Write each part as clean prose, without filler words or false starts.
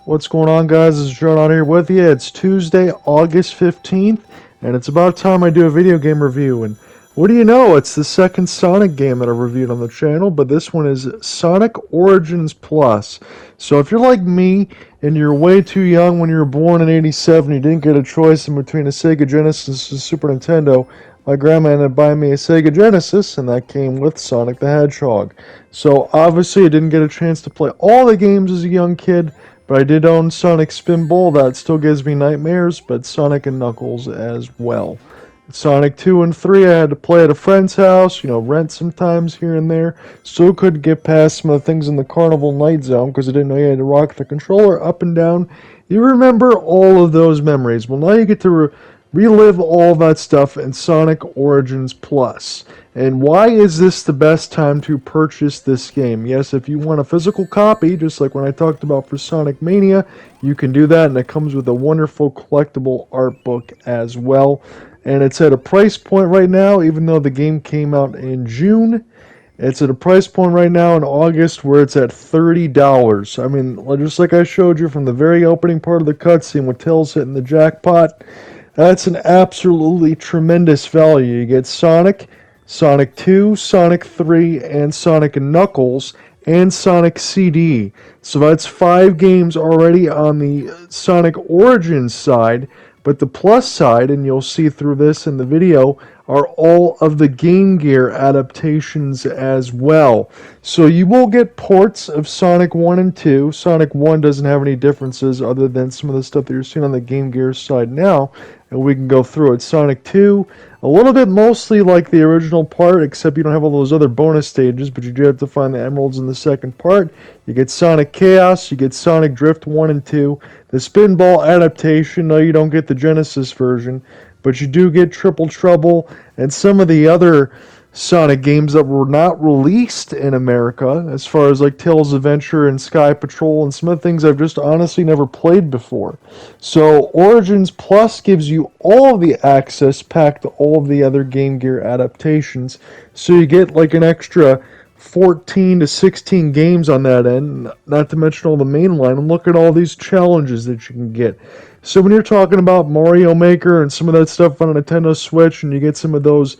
What's going on, guys? This is John out here with you. It's Tuesday, August 15th, and it's about time I do a video game review. And what do you know? It's the second Sonic game that I reviewed on the channel, but this one is Sonic Origins Plus. So if you're like me, and you're way too young when you were born in '87, you didn't get a choice in between a Sega Genesis and Super Nintendo, my grandma ended up buying me a Sega Genesis, and that came with Sonic the Hedgehog. So obviously I didn't get a chance to play all the games as a young kid, but I did own Sonic Spinball. That still gives me nightmares, but Sonic and Knuckles as well. Sonic 2 and 3 I had to play at a friend's house, rent sometimes here and there. Still couldn't get past some of the things in the Carnival Night Zone because I didn't know you had to rock the controller up and down. You remember all of those memories. Well, now you get to relive all that stuff in Sonic Origins Plus. And why is this the best time to purchase this game? Yes, if you want a physical copy, just like when I talked about for Sonic Mania, you can do that, and it comes with a wonderful collectible art book as well. And it's at a price point right now, even though the game came out in June, it's at a price point right now in August where it's at $30. I mean, just like I showed you from the very opening part of the cutscene with Tails hitting the jackpot, that's an absolutely tremendous value. You get Sonic, Sonic 2, Sonic 3, and Sonic and Knuckles, and Sonic CD. So that's 5 games already on the Sonic Origins side, but the Plus side, and you'll see through this in the video, are all of the Game Gear adaptations as well. So you will get ports of Sonic 1 and 2. Sonic 1 doesn't have any differences other than some of the stuff that you're seeing on the Game Gear side now, and we can go through it. Sonic 2, a little bit mostly like the original part, except you don't have all those other bonus stages, but you do have to find the emeralds in the second part. You get Sonic Chaos, you get Sonic Drift 1 and 2. The Spinball adaptation, no, you don't get the Genesis version, but you do get Triple Trouble and some of the other Sonic games that were not released in America, as far as like Tails Adventure and Sky Patrol and some of the things I've just honestly never played before. So Origins Plus gives you all of the access packed to all of the other Game Gear adaptations, so you get like an extra 14 to 16 games on that end, not to mention all the mainline, and look at all these challenges that you can get. So when you're talking about Mario Maker and some of that stuff on a Nintendo Switch, and you get some of those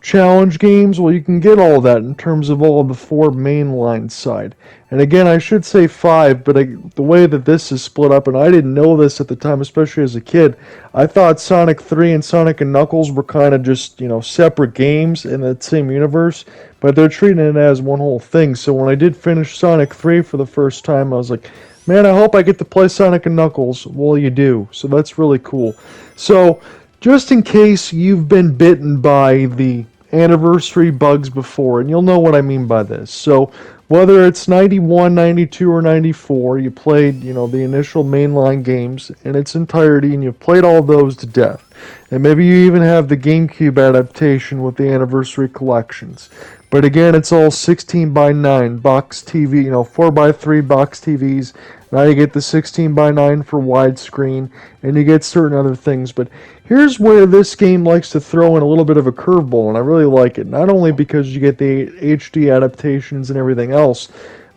challenge games, well, you can get all that in terms of all of the 4 mainline side. And again, I should say 5, but the way that this is split up, and I didn't know this at the time, especially as a kid, I thought Sonic 3 and Sonic and Knuckles were kind of just, separate games in that same universe, but they're treating it as one whole thing. So when I did finish Sonic 3 for the first time, I was like, man, I hope I get to play Sonic and Knuckles. Well, you do, so that's really cool. So, just in case you've been bitten by the anniversary bugs before, and you'll know what I mean by this. So whether it's 91, 92, or 94, you played, the initial mainline games in its entirety, and you've played all those to death. And maybe you even have the GameCube adaptation with the anniversary collections. But again, it's all 16:9 box TV, 4:3 box TVs. Now you get the 16:9 for widescreen, and you get certain other things. But here's where this game likes to throw in a little bit of a curveball, and I really like it. Not only because you get the HD adaptations and everything else,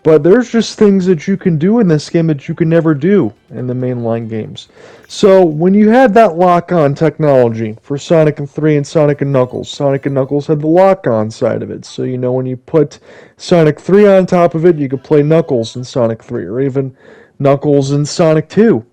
but there's just things that you can do in this game that you can never do in the mainline games. So when you had that lock-on technology for Sonic 3 and Sonic and Knuckles had the lock-on side of it. So when you put Sonic 3 on top of it, you could play Knuckles in Sonic 3, or even Knuckles in Sonic 2.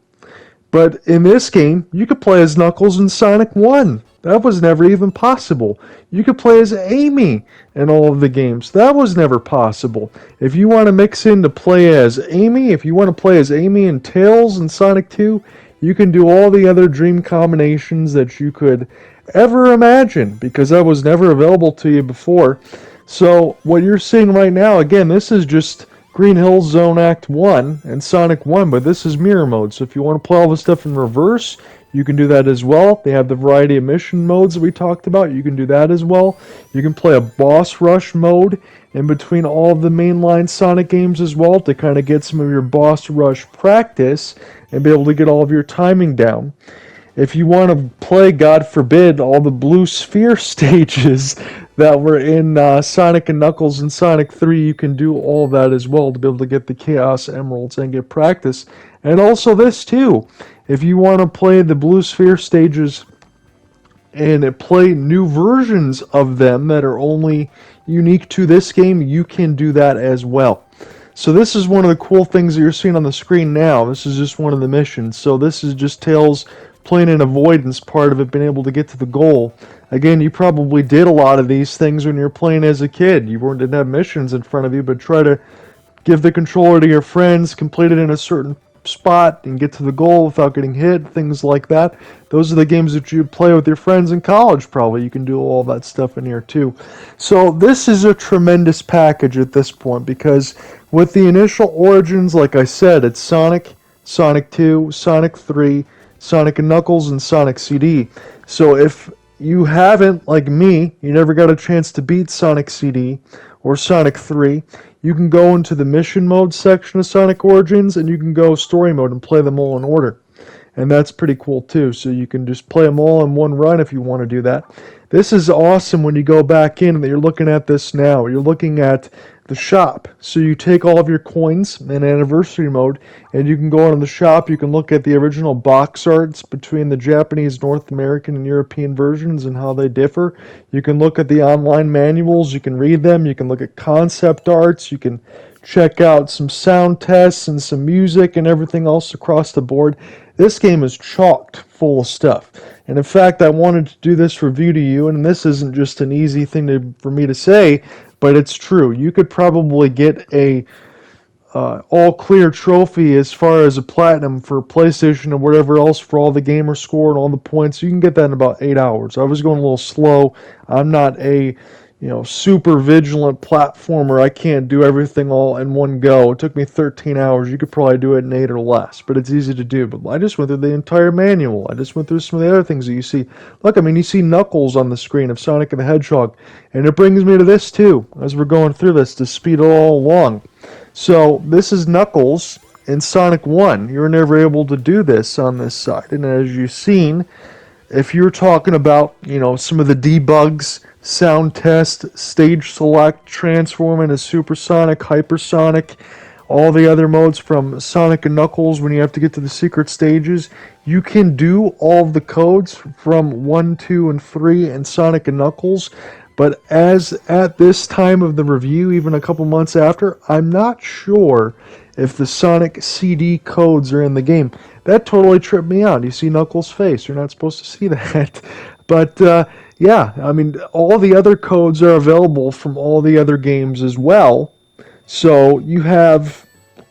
But in this game, you could play as Knuckles in Sonic 1. That was never even possible. You could play as Amy in all of the games. That was never possible. If you want to mix in to play as Amy, if you want to play as Amy and Tails in Sonic 2, you can do all the other dream combinations that you could ever imagine, because that was never available to you before. So what you're seeing right now, again, this is just Green Hill Zone Act 1 and Sonic 1, but this is mirror mode. So if you want to play all the stuff in reverse, you can do that as well. They have the variety of mission modes that we talked about. You can do that as well. You can play a boss rush mode in between all of the mainline Sonic games as well to kind of get some of your boss rush practice and be able to get all of your timing down. If you want to play, God forbid, all the blue sphere stages, that were in Sonic and Knuckles and Sonic 3. You can do all that as well to be able to get the Chaos Emeralds and get practice. And also this too. If you want to play the Blue Sphere stages and play new versions of them that are only unique to this game, you can do that as well. So this is one of the cool things that you're seeing on the screen now. This is just one of the missions. So this is just Tails playing an avoidance part of it, being able to get to the goal. Again, you probably did a lot of these things when you were playing as a kid. You didn't have missions in front of you, but try to give the controller to your friends, complete it in a certain spot, and get to the goal without getting hit, things like that. Those are the games that you play with your friends in college, probably. You can do all that stuff in here, too. So this is a tremendous package at this point, because with the initial origins, like I said, it's Sonic, Sonic 2, Sonic 3, Sonic and Knuckles, and Sonic CD. So if you haven't, like me, you never got a chance to beat Sonic CD or Sonic 3, you can go into the mission mode section of Sonic Origins, and you can go story mode and play them all in order. And that's pretty cool too, so you can just play them all in one run if you want to do that. This is awesome when you go back in and you're looking at this now. You're looking at the shop. So you take all of your coins in anniversary mode, and you can go into the shop. You can look at the original box arts between the Japanese, North American, and European versions and how they differ. You can look at the online manuals. You can read them. You can look at concept arts. You can check out some sound tests and some music and everything else across the board. This game is chocked full of stuff. And in fact, I wanted to do this review to you, and this isn't just an easy thing for me to say, but it's true. You could probably get a all-clear trophy as far as a platinum for PlayStation or whatever else for all the gamer score and all the points. You can get that in about 8 hours. I was going a little slow. I'm not a super vigilant platformer. I can't do everything all in one go. It took me 13 hours. You could probably do it in 8 or less, but it's easy to do. But I just went through the entire manual. I just went through some of the other things that you see. Look, I mean, you see Knuckles on the screen of Sonic and the Hedgehog, and it brings me to this too, as we're going through this to speed it all along. So this is Knuckles in Sonic 1. You were never able to do this on this side, and as you've seen, if you're talking about, some of the debugs, sound test, stage select, transform into supersonic, hypersonic, all the other modes from Sonic and Knuckles when you have to get to the secret stages, you can do all of the codes from 1, 2, and 3 in Sonic and Knuckles. But as at this time of the review, even a couple months after, I'm not sure if the Sonic CD codes are in the game. That totally tripped me out. You see Knuckles' face. You're not supposed to see that. But, yeah, I mean, all the other codes are available from all the other games as well. So you have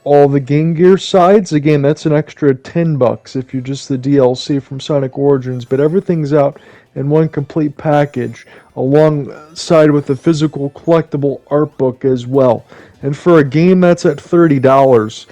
all the Game Gear sides. Again, that's an extra $10 if you're just the DLC from Sonic Origins. But everything's out in one complete package alongside with the physical collectible art book as well. And for a game that's at $30,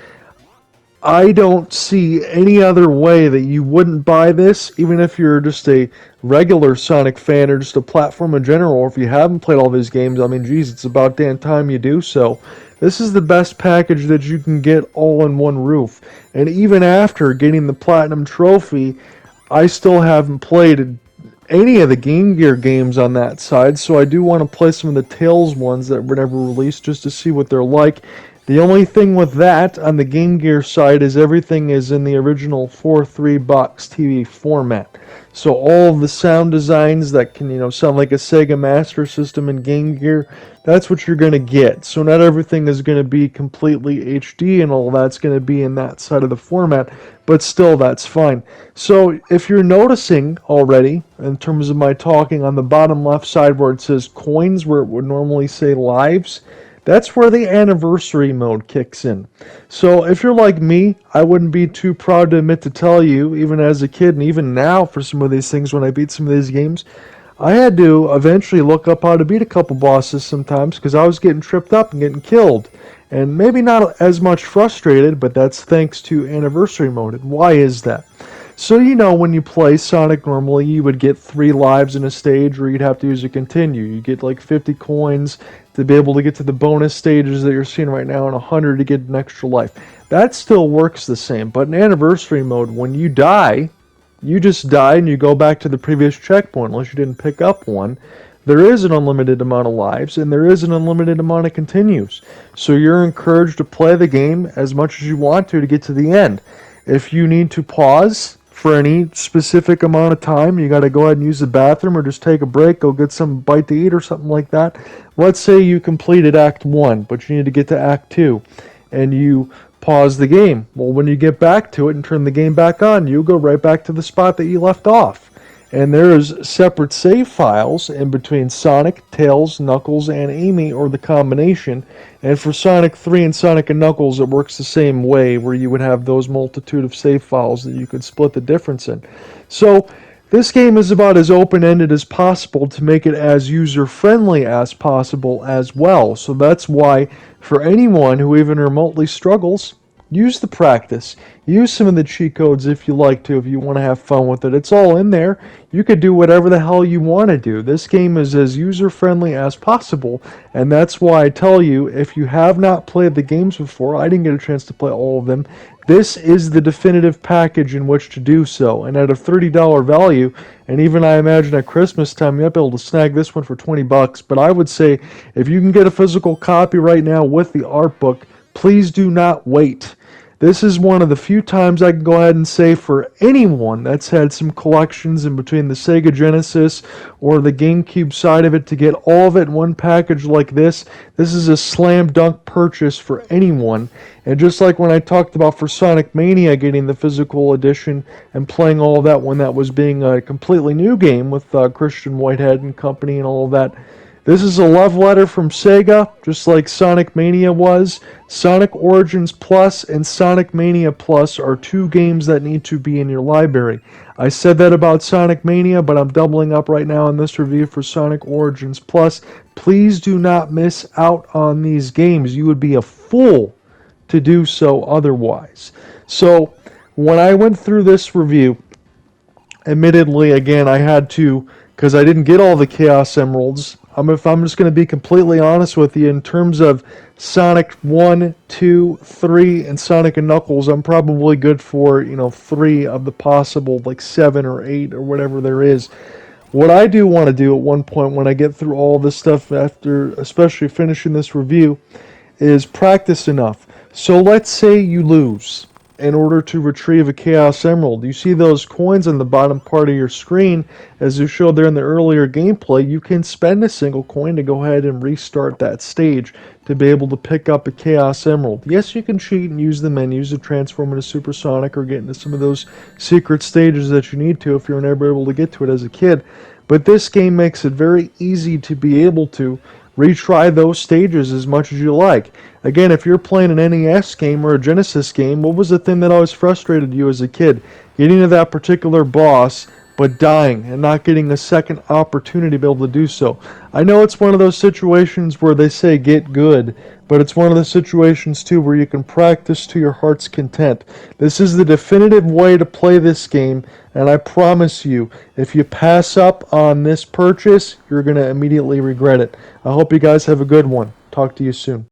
I don't see any other way that you wouldn't buy this, even if you're just a regular Sonic fan or just a platform in general, or if you haven't played all these games. I mean, geez, it's about damn time you do so. This is the best package that you can get all in one roof. And even after getting the Platinum Trophy, I still haven't played any of the Game Gear games on that side, so I do want to play some of the Tales ones that were never released just to see what they're like. The only thing with that on the Game Gear side is everything is in the original 4:3 box TV format. So all of the sound designs that can, sound like a Sega Master System and Game Gear, that's what you're going to get. So not everything is going to be completely HD and all that's going to be in that side of the format, but still that's fine. So if you're noticing already, in terms of my talking on the bottom left side where it says coins, where it would normally say lives, that's where the anniversary mode kicks in. So if you're like me, I wouldn't be too proud to admit to tell you, even as a kid and even now for some of these things when I beat some of these games, I had to eventually look up how to beat a couple bosses sometimes because I was getting tripped up and getting killed. And maybe not as much frustrated, but that's thanks to anniversary mode. And why is that? So when you play Sonic normally, you would get 3 lives in a stage, or you'd have to use a continue. You get like 50 coins to be able to get to the bonus stages that you're seeing right now, and 100 to get an extra life. That still works the same, but in anniversary mode, when you die, you just die and you go back to the previous checkpoint, unless you didn't pick up one. there is an unlimited amount of lives and there is an unlimited amount of continues. So you're encouraged to play the game as much as you want to get to the end. If you need to pause for any specific amount of time, you got to go ahead and use the bathroom or just take a break, go get some bite to eat or something like that. Let's say you completed Act 1, but you need to get to Act 2, and you pause the game. Well, when you get back to it and turn the game back on, you go right back to the spot that you left off. And there's separate save files in between Sonic, Tails, Knuckles, and Amy, or the combination. And for Sonic 3 and Sonic and Knuckles, it works the same way, where you would have those multitude of save files that you could split the difference in. So this game is about as open-ended as possible to make it as user-friendly as possible as well. So that's why, for anyone who even remotely struggles, use the practice. Use some of the cheat codes if you like to, if you want to have fun with it. It's all in there. You could do whatever the hell you want to do. This game is as user-friendly as possible, and that's why I tell you, if you have not played the games before, I didn't get a chance to play all of them, this is the definitive package in which to do so. And at a $30 value, and even I imagine at Christmas time, you might be able to snag this one for $20. But I would say, if you can get a physical copy right now with the art book, please do not wait. This is one of the few times I can go ahead and say for anyone that's had some collections in between the Sega Genesis or the GameCube side of it to get all of it in one package like this is a slam dunk purchase for anyone. And just like when I talked about for Sonic Mania getting the physical edition and playing all of that when that was being a completely new game with Christian Whitehead and company and all of that, this is a love letter from Sega, just like Sonic Mania was. Sonic Origins Plus and Sonic Mania Plus are two games that need to be in your library. I said that about Sonic Mania, but I'm doubling up right now in this review for Sonic Origins Plus. Please do not miss out on these games. You would be a fool to do so otherwise. So, when I went through this review, admittedly, again, I had to, because I didn't get all the Chaos Emeralds. If I'm just going to be completely honest with you, in terms of Sonic 1, 2, 3, and Sonic and Knuckles, I'm probably good for, 3 of the possible, 7 or 8 or whatever there is. What I do want to do at one point when I get through all this stuff after, especially finishing this review, is practice enough. So let's say you lose in order to retrieve a Chaos Emerald. You see those coins on the bottom part of your screen, as you showed there in the earlier gameplay. You can spend a single coin to go ahead and restart that stage to be able to pick up a Chaos Emerald. Yes, you can cheat and use the menus to transform into Supersonic or get into some of those secret stages that you need to if you're never able to get to it as a kid. But this game makes it very easy to be able to retry those stages as much as you like. Again, if you're playing an NES game or a Genesis game, what was the thing that always frustrated you as a kid? Getting to that particular boss, but dying and not getting a second opportunity to be able to do so. I know it's one of those situations where they say get good, but it's one of the situations too where you can practice to your heart's content. This is the definitive way to play this game, and I promise you, if you pass up on this purchase, you're going to immediately regret it. I hope you guys have a good one. Talk to you soon.